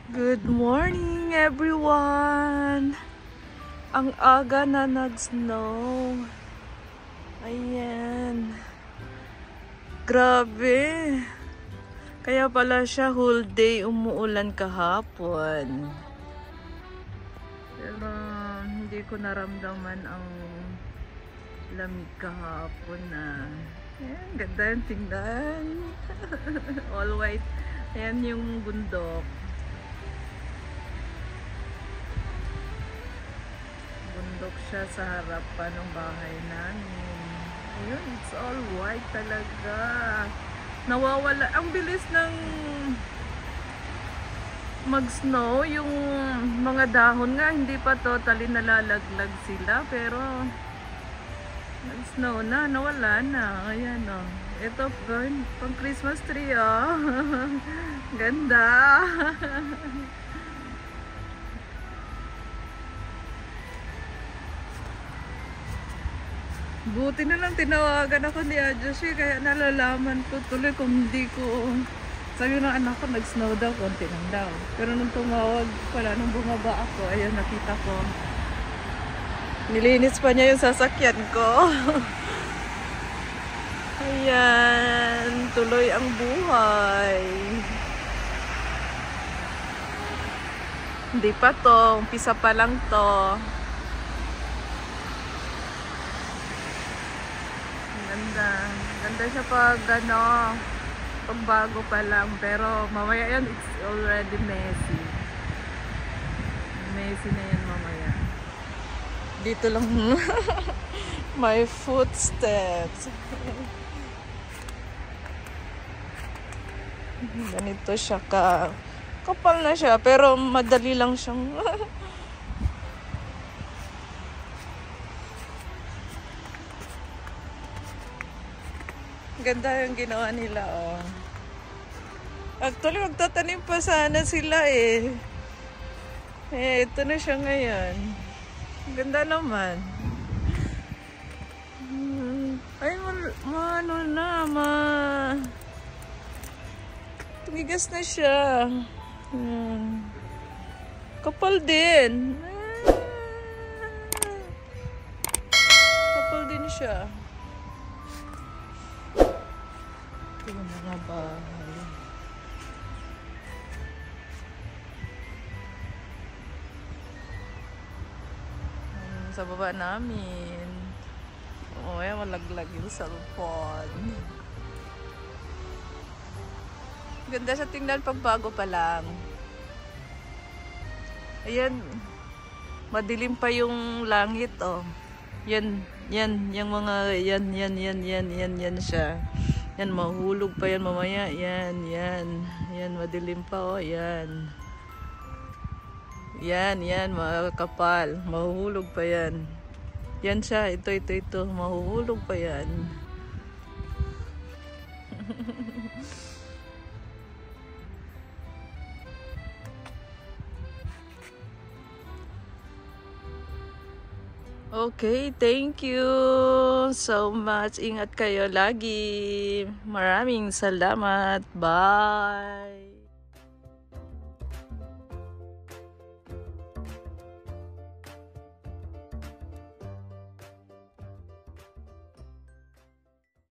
Good morning everyone! Ang aga na nag-snow. Ayan. Grabe. Kaya pala siya whole day umuulan kahapon. Pero hindi ko naramdaman ang lamig kahapon na. Ayan, ganda yung tingnan. All white. Ayan yung bundok. Bundok siya sa harapan ng bahay namin. Ayun, it's all white talaga. Nawawala. Ang bilis ng mag-snow. Yung mga dahon nga, hindi pa totally nalalaglag sila. Pero, nag-snow na. Nawala na. Ayan o. Ito, pang Christmas tree o. Ganda. Buti na lang tinawagan ako ni Ajoshi, kaya nalalaman ko tuloy kung hindi ko. Sabi ng anak ko, nag-snow daw, konti lang daw. Pero nung tumawag pala, nung bumaba ako, ayun, nakita ko. Nilinis pa niya yung sasakyan ko. Ayan, tuloy ang buhay. Hindi pa to, umpisa pa lang to. Ganda siya pag pag bago pa lang, pero mamaya yan it's already messy. Messy na yan mamaya. Dito lang my footsteps. Ganito siya kapal na siya, pero madali lang siyang ganda yung ginawa nila, oh. Actually, magtatanim pa sana sila eh. Ito na siya ngayon. Ganda naman. Ay, ano na, tumigas na siya. Kapal din. Kapal din siya. Yung mga bahay. Sa baba namin. Oo, yan, malaglag yung cellphone. Ganda siya tingnan pag bago pa lang. Ayan. Madilim pa yung langit, oh. Yan, yung mga, yan siya. Yan, mahulog pa yan mamaya. Yan, madilim pa, oh, yan. Yan, mga kapal. Mahuhulog pa yan. Yan siya, ito, mahuhulog pa yan. Okay, thank you so much. Ingat kayo lagi. Maraming salamat. Bye.